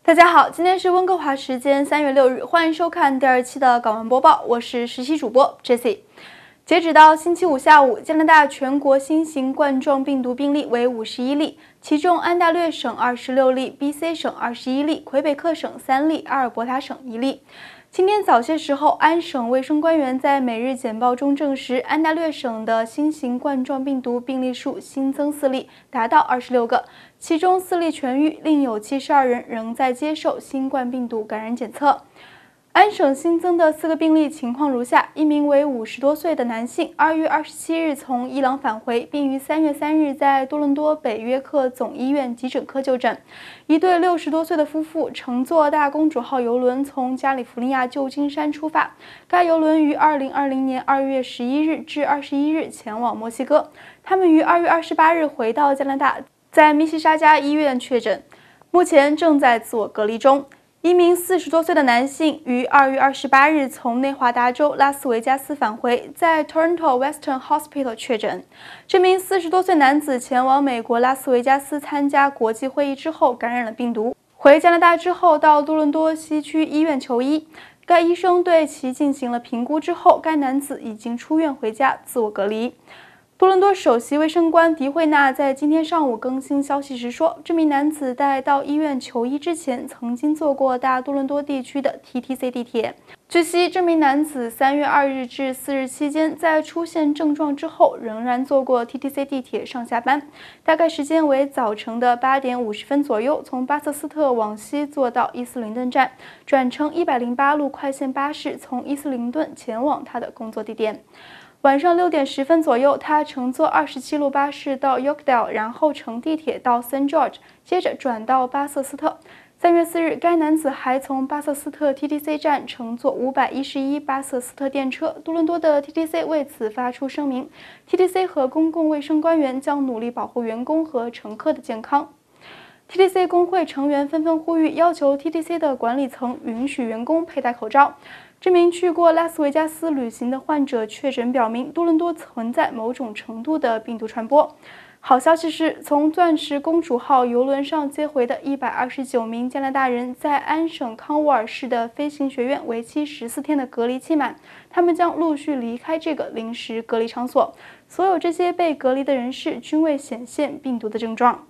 大家好，今天是温哥华时间3月6日，欢迎收看第2期的港闻播报，我是实习主播 Jessie。截止到星期五下午，加拿大全国新型冠状病毒病例为51例，其中安大略省26例 ，BC 省21例，魁北克省3例，阿尔伯塔省1例。今天早些时候，安省卫生官员在每日简报中证实，安大略省的新型冠状病毒病例数新增4例，达到26个，其中4例痊愈，另有72人仍在接受新冠病毒感染检测。安省新增的4个病例情况如下：一名为50多岁的男性，2月27日从伊朗返回，并于3月3日在多伦多北约克总医院急诊科就诊。一对60多岁的夫妇乘坐大公主号邮轮从加利福尼亚旧金山出发，该邮轮于2020年2月11日至21日前往墨西哥。他们于2月28日回到加拿大，在密西沙加医院确诊，目前正在自我隔离中。一名40多岁的男性于2月28日从内华达州拉斯维加斯返回，在 Toronto Western Hospital 确诊。这名40多岁男子前往美国拉斯维加斯参加国际会议之后感染了病毒，回加拿大之后到多伦多西区医院求医。该医生对其进行了评估之后，该男子已经出院回家自我隔离。多伦多首席卫生官迪惠纳在今天上午更新消息时说，这名男子在到医院求医之前曾经坐过大多伦多地区的 TTC 地铁。据悉，这名男子3月2日至4日期间，在出现症状之后仍然坐过 TTC 地铁上下班，大概时间为早晨的8点50分左右，从巴瑟斯特往西坐到伊斯灵顿站，转乘108路快线巴士从伊斯灵顿前往他的工作地点。晚上6点10分左右，他乘坐27路巴士到 Yorkdale， 然后乘地铁到 St. George， 接着转到巴瑟斯特。3月4日，该男子还从巴瑟斯特 TTC 站乘坐511巴瑟斯特电车。多伦多的 TTC 为此发出声明 ，TTC 和公共卫生官员将努力保护员工和乘客的健康。TTC 工会成员纷纷呼吁，要求 TTC 的管理层允许员工佩戴口罩。这名去过拉斯维加斯旅行的患者确诊表明，多伦多存在某种程度的病毒传播。好消息是，从钻石公主号邮轮上接回的129名加拿大人，在安省康沃尔市的飞行学院为期14天的隔离期满，他们将陆续离开这个临时隔离场所。所有这些被隔离的人士均未显现病毒的症状。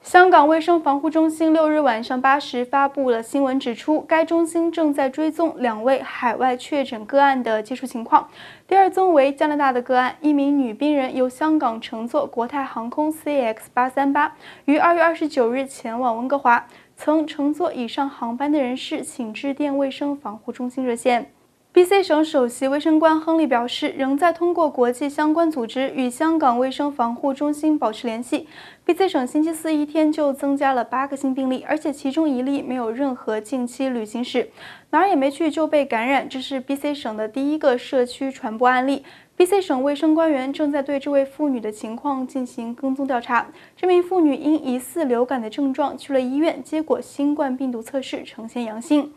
香港卫生防护中心6日晚上8时发布了新闻，指出该中心正在追踪2位海外确诊个案的接触情况。第二宗为加拿大的个案，一名女病人由香港乘坐国泰航空 CX838 于2月29日前往温哥华，曾乘坐以上航班的人士请致电卫生防护中心热线。BC 省首席卫生官亨利表示，仍在通过国际相关组织与香港卫生防护中心保持联系。BC 省星期四一天就增加了8个新病例，而且其中1例没有任何近期旅行史，哪儿也没去就被感染，这是 BC 省的第1个社区传播案例。BC 省卫生官员正在对这位妇女的情况进行跟踪调查。这名妇女因疑似流感的症状去了医院，结果新冠病毒测试呈现阳性。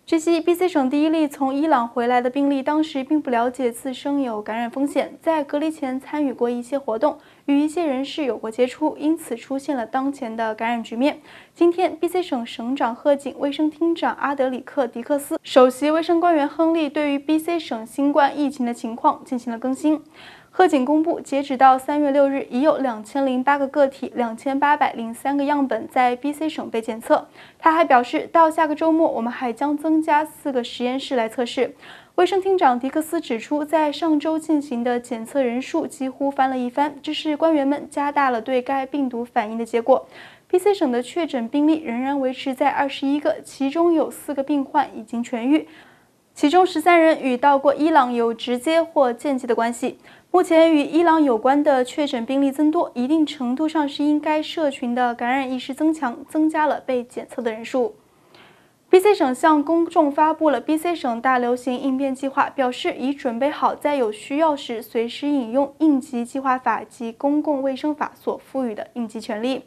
据悉 ，BC 省第1例从伊朗回来的病例当时并不了解自身有感染风险，在隔离前参与过一些活动，与一些人士有过接触，因此出现了当前的感染局面。今天 ，BC 省省长贺锦、卫生厅长阿德里克·迪克斯、首席卫生官员亨利对于 BC 省新冠疫情的情况进行了更新。贺锦公布，截止到3月6日，已有2008个个体、2803个样本在 BC 省被检测。他还表示，到下个周末，我们还将增加4个实验室来测试。卫生厅长迪克斯指出，在上周进行的检测人数几乎翻了一番，这是官员们加大了对该病毒反应的结果。BC 省的确诊病例仍然维持在21个，其中有4个病患已经痊愈，其中13人与到过伊朗有直接或间接的关系。目前与伊朗有关的确诊病例增多，一定程度上是因该社群的感染意识增强，增加了被检测的人数。BC 省向公众发布了 BC 省大流行应变计划，表示已准备好在有需要时随时引用应急计划法及公共卫生法所赋予的应急权利，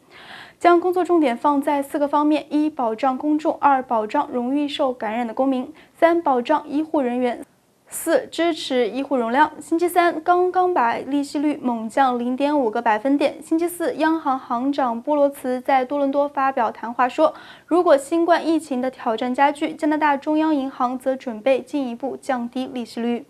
将工作重点放在4个方面：1、保障公众；2、保障容易受感染的公民；3、保障医护人员； 4. 支持医护容量。星期三刚刚把利息率猛降0.5个百分点。星期四，央行行长波罗茨在多伦多发表谈话说，如果新冠疫情的挑战加剧，加拿大中央银行则准备进一步降低利息率。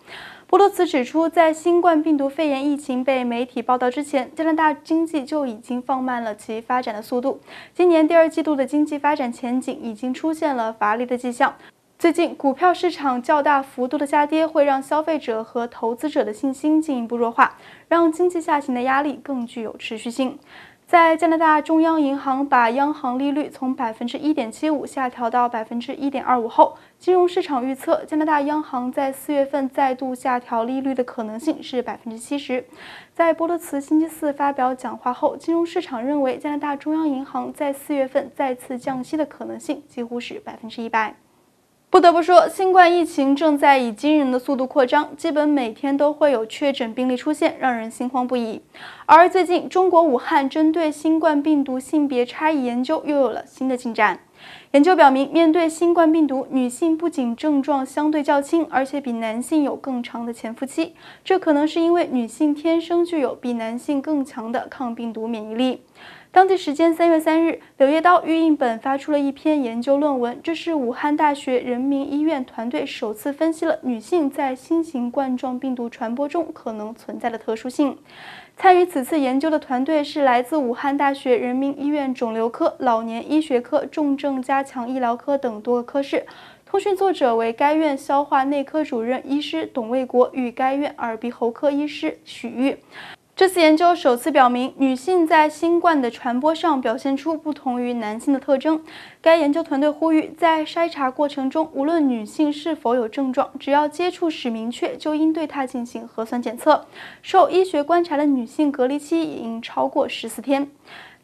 波罗茨指出，在新冠病毒肺炎疫情被媒体报道之前，加拿大经济就已经放慢了其发展的速度。今年第二季度的经济发展前景已经出现了乏力的迹象。最近，股票市场较大幅度的下跌会让消费者和投资者的信心进一步弱化，让经济下行的压力更具有持续性。在加拿大中央银行把央行利率从1.75%下调到1.25%后，金融市场预测加拿大央行在4月份再度下调利率的可能性是70%。在波罗茨星期四发表讲话后，金融市场认为加拿大中央银行在4月份再次降息的可能性几乎是100%。不得不说，新冠疫情正在以惊人的速度扩张，基本每天都会有确诊病例出现，让人心慌不已。而最近，中国武汉针对新冠病毒性别差异研究又有了新的进展。研究表明，面对新冠病毒，女性不仅症状相对较轻，而且比男性有更长的潜伏期。这可能是因为女性天生具有比男性更强的抗病毒免疫力。当地时间3月3日，《柳叶刀·预印本》发出了一篇研究论文，这是武汉大学人民医院团队首次分析了女性在新型冠状病毒传播中可能存在的特殊性。参与此次研究的团队是来自武汉大学人民医院肿瘤科、老年医学科、重症加强医疗科等多个科室。通讯作者为该院消化内科主任医师董卫国与该院耳鼻喉科医师许玉。这次研究首次表明，女性在新冠的传播上表现出不同于男性的特征。该研究团队呼吁，在筛查过程中，无论女性是否有症状，只要接触史明确，就应对她进行核酸检测。受医学观察的女性隔离期也应超过14天。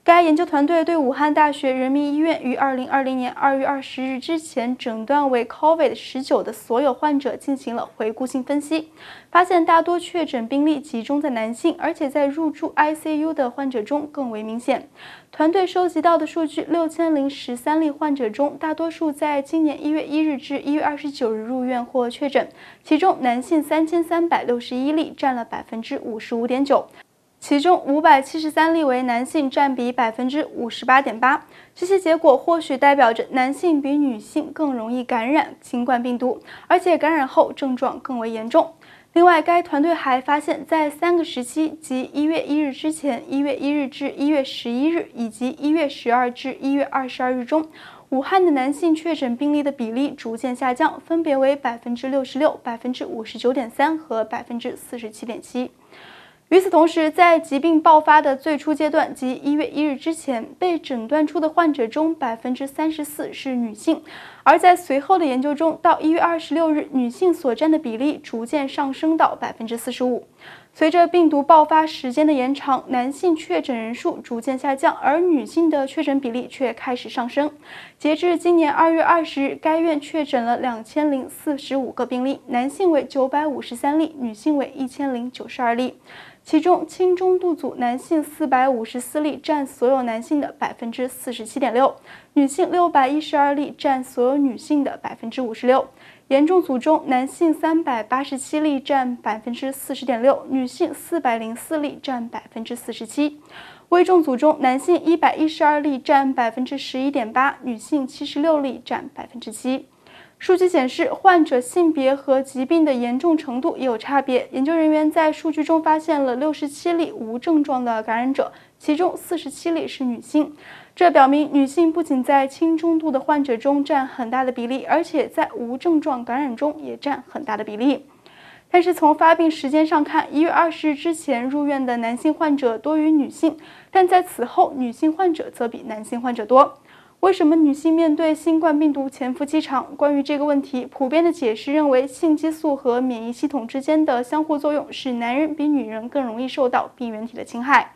该研究团队对武汉大学人民医院于2020年2月20日之前诊断为 COVID-19 的所有患者进行了回顾性分析，发现大多确诊病例集中在男性，而且在入住 ICU 的患者中更为明显。团队收集到的数据，6013例患者中，大多数在今年1月1日至1月29日入院或确诊，其中男性3361例，占了55.9%。其中573例为男性，占比58.8%。这些结果或许代表着男性比女性更容易感染新冠病毒，而且感染后症状更为严重。另外，该团队还发现，在3个时期，即1月1日之前、1月1日至1月11日以及1月12至1月22日中，武汉的男性确诊病例的比例逐渐下降，分别为66%、59.3%和47.7%。与此同时，在疾病爆发的最初阶段，即1月1日之前，被诊断出的患者中34%是女性，而在随后的研究中，到1月26日，女性所占的比例逐渐上升到45%。随着病毒爆发时间的延长，男性确诊人数逐渐下降，而女性的确诊比例却开始上升。截至今年2月20日，该院确诊了2045个病例，男性为953例，女性为1092例。其中，轻中度组男性454例，占所有男性的47.6%，女性612例，占所有女性的56%。严重组中，男性387例，占40.6%，女性404例，占47%。危重组中，男性112例，占11.8%，女性76例，占7%。数据显示，患者性别和疾病的严重程度也有差别。研究人员在数据中发现了67例无症状的感染者，其中47例是女性。这表明女性不仅在轻中度的患者中占很大的比例，而且在无症状感染中也占很大的比例。但是从发病时间上看，1月20日之前入院的男性患者多于女性，但在此后女性患者则比男性患者多。为什么女性面对新冠病毒潜伏期长？关于这个问题，普遍的解释认为，性激素和免疫系统之间的相互作用使男人比女人更容易受到病原体的侵害。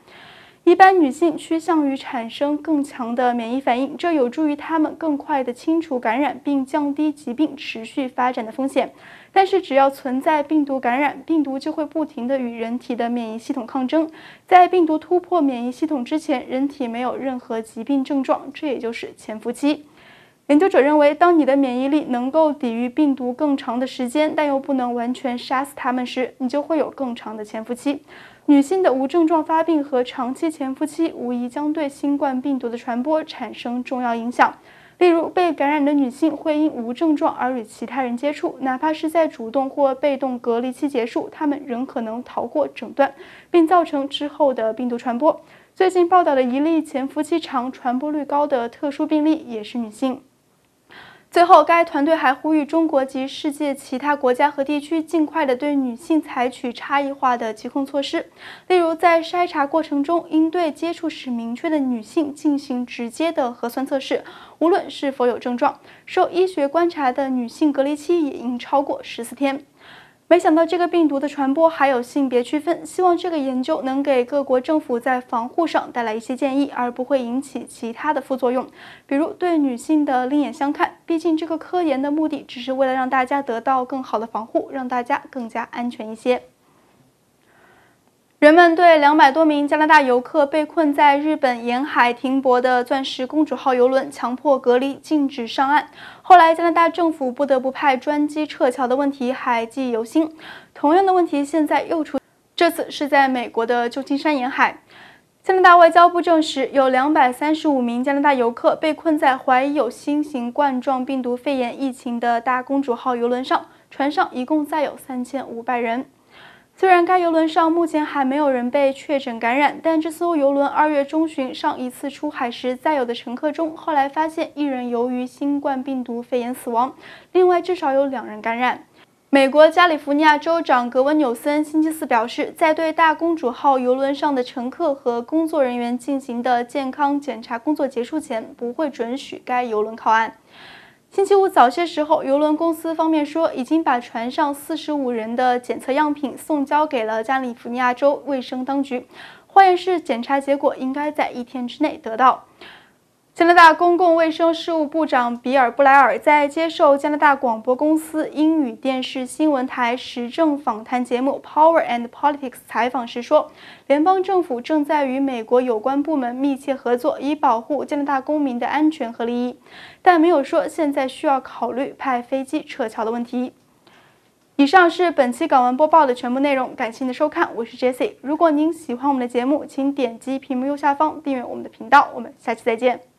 一般女性趋向于产生更强的免疫反应，这有助于她们更快地清除感染并降低疾病持续发展的风险。但是，只要存在病毒感染，病毒就会不停地与人体的免疫系统抗争。在病毒突破免疫系统之前，人体没有任何疾病症状，这也就是潜伏期。研究者认为，当你的免疫力能够抵御病毒更长的时间，但又不能完全杀死它们时，你就会有更长的潜伏期。女性的无症状发病和长期潜伏期无疑将对新冠病毒的传播产生重要影响。例如，被感染的女性会因无症状而与其他人接触，哪怕是在主动或被动隔离期结束，她们仍可能逃过诊断，并造成之后的病毒传播。最近报道的一例潜伏期长、传播率高的特殊病例也是女性。最后，该团队还呼吁中国及世界其他国家和地区尽快地对女性采取差异化的疾控措施，例如在筛查过程中应对接触史明确的女性进行直接的核酸测试，无论是否有症状。受医学观察的女性隔离期也应超过14天。没想到这个病毒的传播还有性别区分，希望这个研究能给各国政府在防护上带来一些建议，而不会引起其他的副作用，比如对女性的另眼相看。毕竟这个科研的目的只是为了让大家得到更好的防护，让大家更加安全一些。人们对200多名加拿大游客被困在日本沿海停泊的钻石公主号邮轮强迫隔离、禁止上岸，后来加拿大政府不得不派专机撤侨的问题还记忆犹新。同样的问题现在又出现，这次是在美国的旧金山沿海。加拿大外交部证实，有235名加拿大游客被困在怀疑有新型冠状病毒肺炎疫情的大公主号邮轮上，船上一共载有3500人。虽然该邮轮上目前还没有人被确诊感染，但这艘邮轮2月中旬上一次出海时载有的乘客中，后来发现1人由于新冠病毒肺炎死亡，另外至少有2人感染。美国加利福尼亚州长格温纽森星期四表示，在对大公主号邮轮上的乘客和工作人员进行的健康检查工作结束前，不会准许该邮轮靠岸。星期五早些时候，邮轮公司方面说，已经把船上45人的检测样品送交给了加利福尼亚州卫生当局，化验室检查结果应该在1天之内得到。加拿大公共卫生事务部长比尔·布莱尔在接受加拿大广播公司英语电视新闻台时政访谈节目 Power and Politics 采访时说，联邦政府正在与美国有关部门密切合作，以保护加拿大公民的安全和利益，但没有说现在需要考虑派飞机撤侨的问题。以上是本期港湾播报的全部内容，感谢您的收看，我是 Jessie。如果您喜欢我们的节目，请点击屏幕右下方订阅我们的频道，我们下期再见。